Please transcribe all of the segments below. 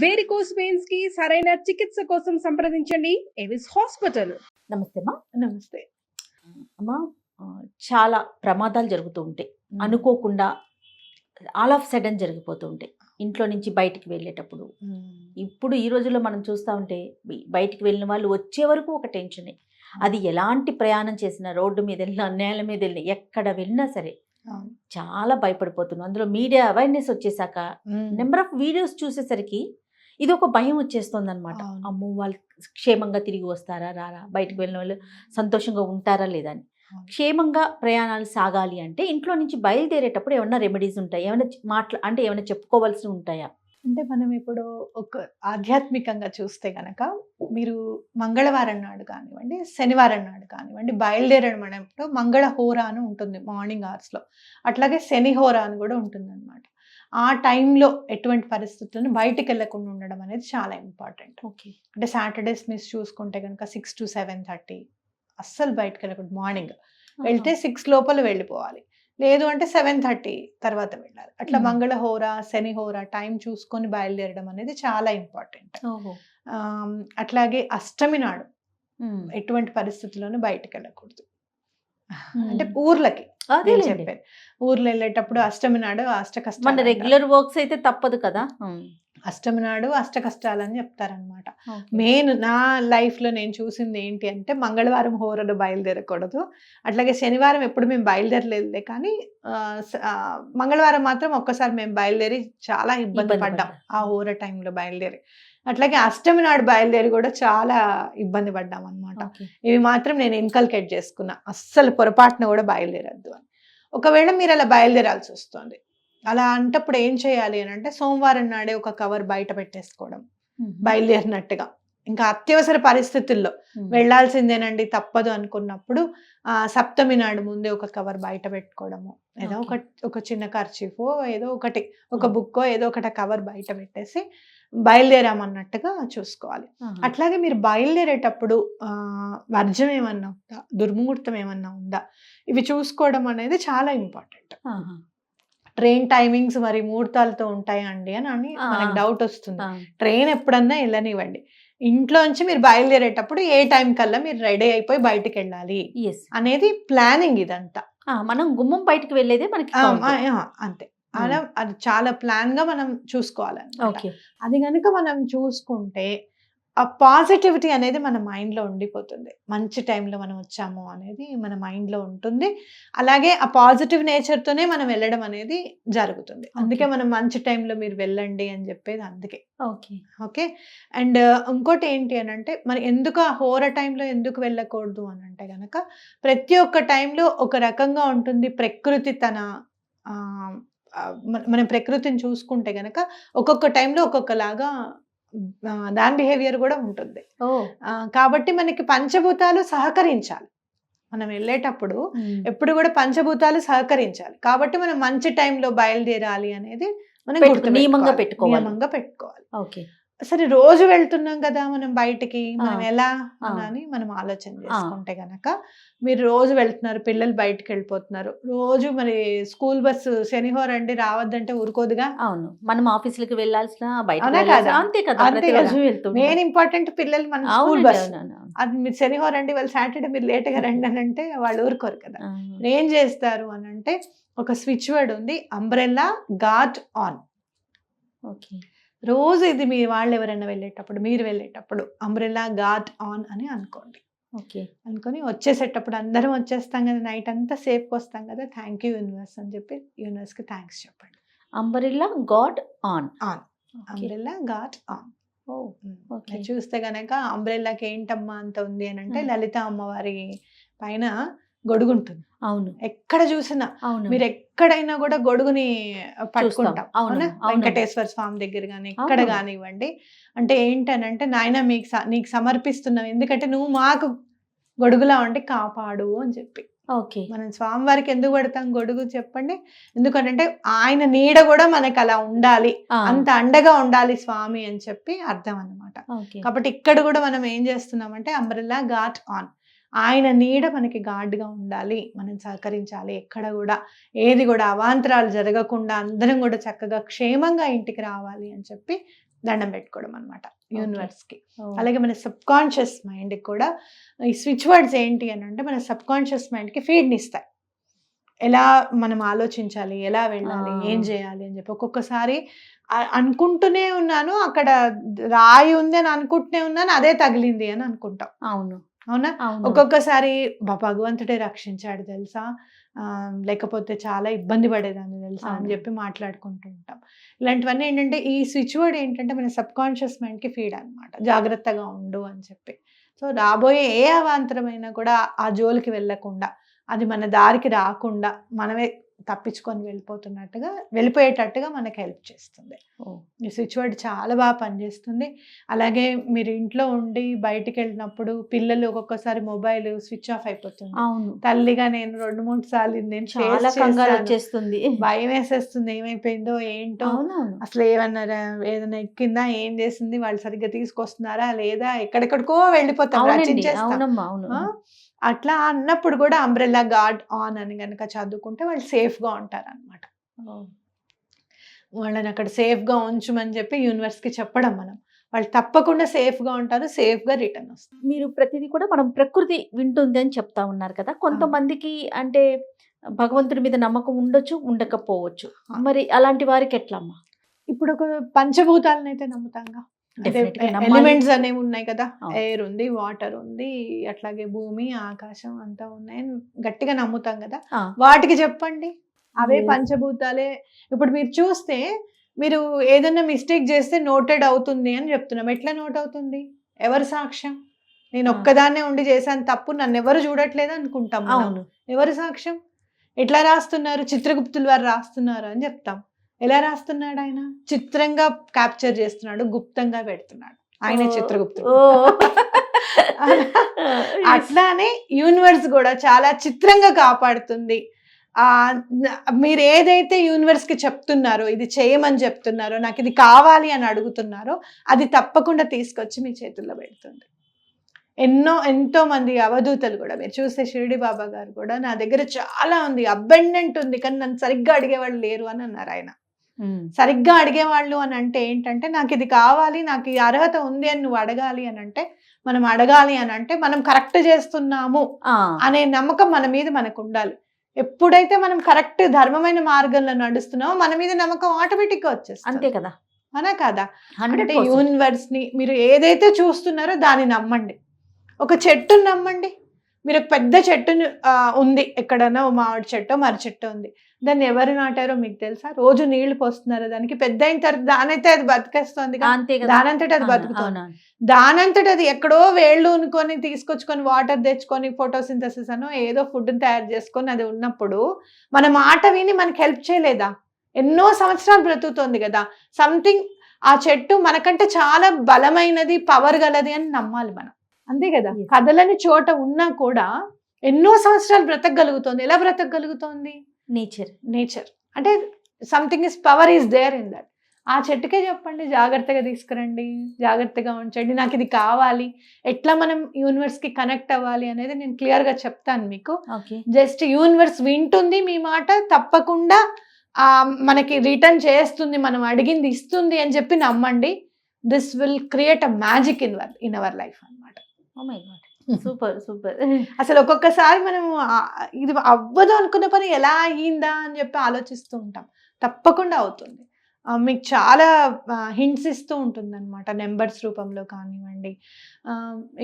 Varicose veins కి సరైన చికిత్స కోసం సంప్రదించండి ఎవిస్ హాస్పిటల్. నమస్తే అమ్మా. నమస్తే అమ్మా, చాలా ప్రమాదాలు జరుగుతూ ఉంటాయి. అనుకోకుండా ఆల్ ఆఫ్ సడన్ జరిగిపోతూ ఉంటాయి ఇంట్లో నుంచి బయటికి వెళ్ళేటప్పుడు. ఇప్పుడు ఈ రోజుల్లో మనం చూస్తూ ఉంటే బయటికి వెళ్ళిన వాళ్ళు వచ్చే వరకు ఒక టెన్షనే. అది ఎలాంటి ప్రయాణం చేసినా, రోడ్డు మీద వెళ్ళినా, నేల మీద వెళ్ళినా, ఎక్కడ వెళ్ళినా సరే చాలా భయపడిపోతున్నాం. అందులో మీడియా అవేర్నెస్ వచ్చేసాక నెంబర్ ఆఫ్ వీడియోస్ చూసేసరికి ఇది ఒక భయం వచ్చేస్తుంది అనమాట. అమ్మో, వాళ్ళు క్షేమంగా తిరిగి వస్తారా రారా, బయటకు వెళ్ళిన వాళ్ళు సంతోషంగా ఉంటారా లేదా అని. క్షేమంగా ప్రయాణాలు సాగాలి అంటే ఇంట్లో నుంచి బయలుదేరేటప్పుడు ఏమన్నా రెమెడీస్ ఉంటాయి, ఏమైనా అంటే ఏమైనా చెప్పుకోవాల్సి ఉంటాయా? అంటే మనం ఇప్పుడు ఒక ఆధ్యాత్మికంగా చూస్తే గనక మీరు మంగళవారం నాడు కానివ్వండి, శనివారం నాడు కానివ్వండి, బయలుదేరడం అనేప్పుడు మంగళ హోర అని ఉంటుంది మార్నింగ్ అవర్స్లో. అట్లాగే శని హోర అని కూడా ఉంటుంది అనమాట. ఆ టైంలో ఎటువంటి పరిస్థితులను బయటికి వెళ్ళకుండా ఉండడం అనేది చాలా ఇంపార్టెంట్. ఓకే. అంటే సాటర్డేస్ మిస్ చూసుకుంటే కనుక 6 to 7:30 అస్సలు బయటకు వెళ్ళకూడదు. మార్నింగ్ వెళ్తే 6 లోపల వెళ్ళిపోవాలి, లేదు అంటే 7:30 తర్వాత వెళ్ళాలి. అట్లా మంగళహోర, శనిహోర టైం చూసుకొని బయలుదేరడం అనేది చాలా ఇంపార్టెంట్. అట్లాగే అష్టమి నాడు ఎటువంటి పరిస్థితుల్లోనూ బయటకు వెళ్ళకూడదు. అంటే ఊర్లకి చెప్పారు, ఊర్లో వెళ్ళేటప్పుడు అష్టమి నాడు అష్ట కష్టాలు, రెగ్యులర్ వర్క్స్ అయితే తప్పదు కదా. అష్టమి నాడు అష్ట కష్టాలని చెప్తారనమాట. మెయిన్ నా లైఫ్ లో నేను చూసింది ఏంటి అంటే మంగళవారం హోరలో బయలుదేరకూడదు. అట్లాగే శనివారం ఎప్పుడు మేము బయలుదేరలేదులే, కానీ మంగళవారం మాత్రం ఒక్కసారి మేము బయలుదేరి చాలా ఇబ్బంది పడ్డాం ఆ హోర టైంలో బయలుదేరి. అట్లాగే అష్టమి నాడు బయలుదేరి కూడా చాలా ఇబ్బంది పడ్డాం అనమాట. ఇవి మాత్రం నేను ఇన్కల్కేట్ చేసుకున్నా, అస్సలు పొరపాటున కూడా బయలుదేరద్దు అని. ఒకవేళ మీరు అలా బయలుదేరాల్సి వస్తుంది, అలా అంటప్పుడు ఏం చేయాలి అని అంటే సోమవారం నాడే ఒక కవర్ బయట పెట్టేసుకోవడం బయలుదేరినట్టుగా. ఇంకా అత్యవసర పరిస్థితుల్లో వెళ్లాల్సిందేనండి తప్పదు అనుకున్నప్పుడు సప్తమి నాడు ముందే ఒక కవర్ బయట పెట్టుకోవడము, ఏదో ఒక చిన్న కర్చీఫో ఏదో ఒకటి, ఒక బుక్కో ఏదో ఒకటి కవర్ బయట పెట్టేసి బయలుదేరామన్నట్టుగా చూసుకోవాలి. అట్లాగే మీరు బయలుదేరేటప్పుడు వర్జం ఏమన్నా ఉందా, దుర్ముహూర్తం ఏమన్నా ఉందా, ఇవి చూసుకోవడం అనేది చాలా ఇంపార్టెంట్. ట్రైన్ టైమింగ్స్ మరి ముహూర్తాలతో ఉంటాయండి అని మనకు డౌట్ వస్తుంది. ట్రైన్ ఎప్పుడన్నా వెళ్ళనివ్వండి, ఇంట్లోంచి మీరు బయలుదేరేటప్పుడు ఏ టైం కల్లా మీరు రెడీ అయిపోయి బయటికి వెళ్ళాలి అనేది ప్లానింగ్. ఇదంతా మనం గుమ్మం బయటికి వెళ్ళేదే మనకి అంతే. అలా అది చాలా ప్లాన్ గా మనం చూసుకోవాలన్నమాట. అది కనుక మనం చూసుకుంటే ఆ పాజిటివిటీ అనేది మన మైండ్ లో ఉండిపోతుంది. మంచి టైంలో మనం వచ్చాము అనేది మన మైండ్ లో ఉంటుంది. అలాగే ఆ పాజిటివ్ నేచర్ తోనే మనం వెళ్ళడం అనేది జరుగుతుంది. అందుకే మనం మంచి టైంలో మీరు వెళ్ళండి అని చెప్పేది అందుకే. ఓకే. అండ్ ఇంకోటి ఏంటి అని అంటే మరి ఎందుకు ఆ హోర టైంలో ఎందుకు వెళ్ళకూడదు అని అంటే గనక ప్రతి ఒక్క టైంలో ఒక రకంగా ఉంటుంది. ప్రకృతి తన మనం ప్రకృతిని చూసుకుంటే గనక ఒక్కొక్క టైంలో ఒక్కొక్కలాగా దాని బిహేవియర్ కూడా ఉంటుంది. కాబట్టి మనకి పంచభూతాలు సహకరించాలి. మనం వెళ్ళేటప్పుడు ఎప్పుడు కూడా పంచభూతాలు సహకరించాలి. కాబట్టి మనం మంచి టైంలో బయలుదేరాలి అనేది మనం నియమంగా పెట్టుకోవాలి. సరే, రోజు వెళ్తున్నాం కదా మనం బయటికి, మనం ఎలా అని మనం ఆలోచన చేసుకుంటే గనక మీరు రోజు వెళ్తున్నారు, పిల్లలు బయటకు వెళ్ళిపోతున్నారు, రోజు మరి స్కూల్ బస్సు శనివారం రండి రావద్దంటే ఊరుకోదుగా. అవును, మనం ఆఫీసులకి వెళ్ళాల్సిన మెయిన్ ఇంపార్టెంట్ పిల్లలు మన స్కూల్ బస్. అది మీరు శనివారం రండి, వాళ్ళు సాటర్డే మీరు లేట్ గా రండి అని అంటే వాళ్ళు ఊరుకోరు కదా. ఏం చేస్తారు అని అంటే ఒక స్విచ్ వర్డ్ ఉంది, అంబ్రెల్లా గార్డ్ ఆన్. రోజు ఇది మీ వాళ్ళు ఎవరైనా వెళ్ళేటప్పుడు, మీరు వెళ్ళేటప్పుడు అంబ్రెల్లా గార్డ్ ఆన్ అని అనుకోండి. అనుకొని వచ్చేసేటప్పుడు అందరం వచ్చేస్తాం కదా, నైట్ అంతా సేఫ్గా వస్తాం కదా, థ్యాంక్ యూ యూనివర్స్ అని చెప్పి యూనివర్స్ కి థ్యాంక్స్ చెప్పండి. Umbrella guard on. Umbrella guard on. చూస్తే గనక అంబ్రెల్లాకి ఏంటమ్మా అంత ఉంది అని అంటే లలిత అమ్మవారి పైన గొడుగుంటుంది. అవును, ఎక్కడ చూసినా మీరు ఎక్కడైనా కూడా గొడుగుని పట్టుకుంటాం. అవునా, వెంకటేశ్వర స్వామి దగ్గర కానీ ఎక్కడ కానివ్వండి. అంటే ఏంటనంటే నాయన నీకు సమర్పిస్తున్నాం, ఎందుకంటే నువ్వు మాకు గొడుగులా ఉండి కాపాడు అని చెప్పి. మనం స్వామివారికి ఎందుకు పడతాం గొడుగు చెప్పండి? ఎందుకంటే ఆయన నీడ కూడా మనకి అలా ఉండాలి, అంత అండగా ఉండాలి స్వామి అని చెప్పి అర్థం అన్నమాట. కాబట్టి ఇక్కడ కూడా మనం ఏం చేస్తున్నామంటే అంబ్రెల్లా గార్డ్ ఆన్, ఆయన నీడ మనకి గార్డ్గా ఉండాలి, మనం సహకరించాలి. ఎక్కడ కూడా ఏది కూడా అవాంతరాలు జరగకుండా అందరం కూడా చక్కగా క్షేమంగా ఇంటికి రావాలి అని చెప్పి దండం పెట్టుకోవడం అనమాట యూనివర్స్కి. అలాగే మన సబ్ కాన్షియస్ మైండ్కి కూడా ఈ స్విచ్ వర్డ్స్ ఏంటి అని అంటే మన సబ్ కాన్షియస్ మైండ్కి ఫీడ్ని ఇస్తాయి. ఎలా మనం ఆలోచించాలి, ఎలా వెళ్ళాలి, ఏం చేయాలి అని చెప్పి. ఒక్కొక్కసారి అనుకుంటూనే ఉన్నాను, అక్కడ రాయి ఉంది అని అనుకుంటూనే ఉన్నాను, అదే తగిలింది అని అనుకుంటాం. అవునా? ఒక్కొక్కసారి భగవంతుడే రక్షించాడు తెలుసా, లేకపోతే చాలా ఇబ్బంది పడేదాన్ని తెలుసా అని చెప్పి మాట్లాడుకుంటూ ఉంటాం. ఇలాంటివన్నీ ఏంటంటే ఈ స్విచ్ వర్డ్ ఏంటంటే మన సబ్ కాన్షియస్ మైండ్కి ఫీడ్ అనమాట, జాగ్రత్తగా ఉండు అని చెప్పి. సో రాబోయే ఏ అవాంతరమైనా కూడా ఆ జోలికి వెళ్ళకుండా, అది మన దారికి రాకుండా మనమే తప్పించుకొని వెళ్ళిపోయేటట్టుగా మనకి హెల్ప్ చేస్తుంది. ఈ స్విచ్ వర్డ్ చాలా బాగా పనిచేస్తుంది. అలాగే మీరు ఇంట్లో ఉండి బయటికి వెళ్ళినప్పుడు పిల్లలు ఒక్కొక్కసారి మొబైల్ స్విచ్ ఆఫ్ అయిపోతుంది. తల్లిగా నేను 2-3 సార్లు నేను చాలా కంగారు వచ్చేస్తుంది, భయం వేసేస్తుంది, ఏమైపోయిందో ఏంటో, అసలు ఏదైనా ఎక్కిందా, ఏం చేసింది, వాళ్ళు సరిగ్గా తీసుకొస్తున్నారా లేదా, ఎక్కడెక్కడికో వెళ్ళిపోతాం, అట్లా అన్నప్పుడు కూడా అంబ్రెల్లా గార్డ్ ఆన్ అని కనుక చదువుకుంటే వాళ్ళు సేఫ్గా ఉంటారు అనమాట. వాళ్ళని అక్కడ సేఫ్గా ఉంచమని చెప్పి యూనివర్స్కి చెప్పడం మనం, వాళ్ళు తప్పకుండా సేఫ్గా ఉంటారు, సేఫ్గా రిటర్న్ వస్తారు. మీరు ప్రతిదీ కూడా మనం ప్రకృతి వింటుంది అని చెప్తా ఉన్నారు కదా. కొంతమందికి అంటే భగవంతుడి మీద నమ్మకం ఉండొచ్చు, ఉండకపోవచ్చు. మరి అలాంటి వారికి ఎట్లా అమ్మా? ఇప్పుడు ఒక పంచభూతాలను అయితే నమ్ముతాంగా, ఎలిమెంట్స్ అనేవి ఉన్నాయి కదా, ఎయిర్ ఉంది, వాటర్ ఉంది, అట్లాగే భూమి, ఆకాశం అంతా ఉన్నాయని గట్టిగా నమ్ముతాం కదా. వాటికి చెప్పండి, అవే పంచభూతాలే. ఇప్పుడు మీరు చూస్తే మీరు ఏదైనా మిస్టేక్ చేస్తే నోటెడ్ అవుతుంది అని చెప్తున్నాం. ఎట్లా నోట్ అవుతుంది? ఎవరు సాక్ష్యం? నేను ఒక్కదాన్నే ఉండి చేశాను తప్పు, నన్ను ఎవరు చూడట్లేదు అనుకుంటాం. ఎవరు సాక్ష్యం? ఎట్లా రాస్తున్నారు? చిత్రగుప్తుల వారు రాస్తున్నారు అని చెప్తాం. ఎలా రాస్తున్నాడు ఆయన? చిత్రంగా క్యాప్చర్ చేస్తున్నాడు, గుప్తంగా పెడుతున్నాడు, ఆయనే చిత్రగుప్తుడు. అట్లానే యూనివర్స్ కూడా చాలా చిత్రంగా కాపాడుతుంది. మీరు ఏదైతే యూనివర్స్ కి చెప్తున్నారో, ఇది చేయమని చెప్తున్నారో, నాకు ఇది కావాలి అని అడుగుతున్నారో, అది తప్పకుండా తీసుకొచ్చి మీ చేతుల్లో పెడుతుంది. ఎంతో మంది అవధూతలు కూడా మీరు చూస్తే షిరిడి బాబా గారు కూడా నా దగ్గర చాలా ఉంది, అబండెంట్ ఉంది, కానీ నన్ను సరిగ్గా అడిగేవాళ్ళు లేరు అని అన్నారు ఆయన. సరిగ్గా అడిగేవాళ్ళు అని అంటే ఏంటంటే, నాకు ఇది కావాలి, నాకు ఈ అర్హత ఉంది అని నువ్వు అడగాలి అని అంటే, మనం అడగాలి అని అంటే మనం కరెక్ట్ చేస్తున్నాము అనే నమ్మకం మన మీద మనకు ఉండాలి. ఎప్పుడైతే మనం కరెక్ట్ ధర్మమైన మార్గంలో నడుస్తున్నామో మన మీద నమ్మకం ఆటోమేటిక్ గా వచ్చేస్తుంది. అంతే కదా, అనా కాదా? అంటే యూనివర్స్ ని మీరు ఏదైతే చూస్తున్నారో దాన్ని నమ్మండి. ఒక చెట్టును నమ్మండి. మీరు ఒక పెద్ద చెట్టును ఉంది ఎక్కడన్నా, మామిడి చెట్టు, మర్రి చెట్టు ఉంది, దాన్ని ఎవరు నాటారో మీకు తెలుసా? రోజు నీళ్లు పోస్తున్నారు దానికి, పెద్ద అయిన తర్వాత దానైతే అది బతికేస్తుంది, దానంతటి అది బతుకుతుంది. దానంతటి అది ఎక్కడో వేళ్ళు ఉనుకొని తీసుకొచ్చుకొని వాటర్ తెచ్చుకొని ఫోటోసింథసిస్ అనో ఏదో ఫుడ్ తయారు చేసుకొని అది ఉన్నప్పుడు మన మాట విని మనకి హెల్ప్ చేయలేదా? ఎన్నో సంవత్సరాలు బ్రతుకుతుంది కదా. సంథింగ్ ఆ చెట్టు మనకంటే చాలా బలమైనది, పవర్ గలది అని నమ్మాలి మనం. అంతే కదా. కదలని చోట ఉన్నా కూడా ఎన్నో సంవత్సరాలు బ్రతకగలుగుతుంది. ఎలా బ్రతకగలుగుతుంది? నేచర్ అంటే something is power is there in that. ఆ చెట్టుకే చెప్పండి, జాగ్రత్తగా తీసుకురండి, జాగ్రత్తగా ఉంచండి, నాకు ఇది కావాలి. ఎట్లా మనం యూనివర్స్ కి కనెక్ట్ అవ్వాలి అనేది నేను క్లియర్ గా చెప్తాను మీకు. జస్ట్ యూనివర్స్ వింటుంది మీ మాట, తప్పకుండా మనకి రిటర్న్ చేస్తుంది, మనం అడిగింది ఇస్తుంది అని చెప్పి నమ్మండి. This will create a magic in our life అన్నమాట. Super super. అసలు ఒక్కొక్కసారి మనం ఇది అవ్వదు అనుకున్న పని ఎలా అయ్యిందా అని చెప్పి ఆలోచిస్తూ ఉంటాం. తప్పకుండా అవుతుంది. మీకు చాలా హింట్స్ ఇస్తూ ఉంటుంది అనమాట, నెంబర్స్ రూపంలో కానివ్వండి.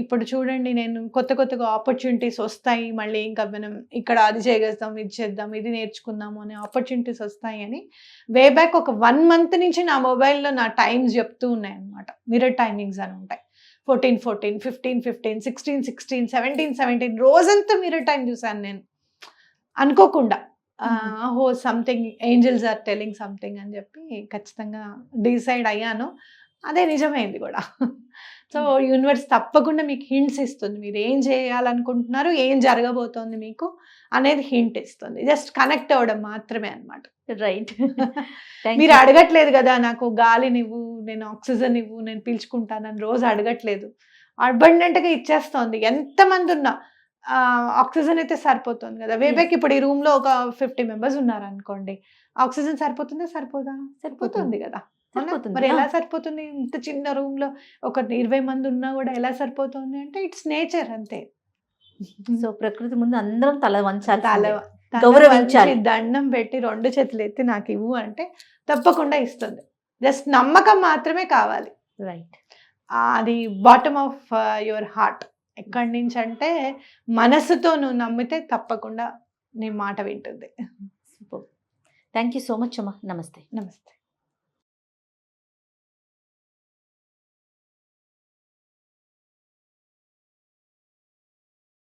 ఇప్పుడు చూడండి, నేను కొత్తగా ఆపర్చునిటీస్ వస్తాయి, మళ్ళీ ఇంకా మనం ఇక్కడ అది చేయగలుగుతాం, ఇది చేద్దాం, ఇది నేర్చుకుందాము అనే ఆపర్చునిటీస్ వస్తాయి అని వే బ్యాక్ ఒక 1 month నుంచి నా మొబైల్లో నా టైమ్స్ చెప్తూ ఉన్నాయి అనమాట. మిర్రర్ టైమింగ్స్ అని ఉంటాయి. 14, 15, 16, 17 రోజంతా మిర్రర్ టైం చూసాను నేను అనుకోకుండా. Something angels are telling something అని చెప్పి ఖచ్చితంగా డిసైడ్ అయ్యాను. అదే నిజమైంది కూడా. సో యూనివర్స్ తప్పకుండా మీకు హింట్స్ ఇస్తుంది. మీరు ఏం చేయాలనుకుంటున్నారు, ఏం జరగబోతోంది మీకు అనేది హింట్ ఇస్తుంది. జస్ట్ కనెక్ట్ అవ్వడం మాత్రమే అనమాట. రైట్. మీరు అడగట్లేదు కదా, నాకు గాలినివ్వు, నేను ఆక్సిజన్ ఇవ్వు, నేను పీల్చుకుంటానని రోజు అడగట్లేదు. అబండెంట్గా ఇచ్చేస్తోంది. ఎంతమంది ఉన్నా ఆక్సిజన్ అయితే సరిపోతుంది కదా. వేబేక్ ఇప్పుడు ఈ రూమ్ లో ఒక 50 members ఉన్నారు అనుకోండి, ఆక్సిజన్ సరిపోతుందా? సరిపోదా? సరిపోతుంది కదా. సరిపోతుంది. మరి ఎలా సరిపోతుంది? ఇంత చిన్న రూమ్ లో ఒక 20 మంది ఉన్నా కూడా ఎలా సరిపోతుంది అంటే ఇట్స్ నేచర్ అంతే. సో ప్రకృతి ముందు అందరం తల వంచాలి, తల గౌరవించాలి. వంచి దండం పెట్టి 2 చేతులు ఎత్తి నాకు ఇవ్వు అంటే తప్పకుండా ఇస్తుంది. జస్ట్ నమ్మకం మాత్రమే కావాలి. రైట్. అది బాటమ్ ఆఫ్ యువర్ హార్ట్. ఎక్కడి నుంచి అంటే మనసుతో నువ్వు నమ్మితే తప్పకుండా నీ మాట వింటుంది. Super. Thank you so much అమ్మా. నమస్తే. నమస్తే.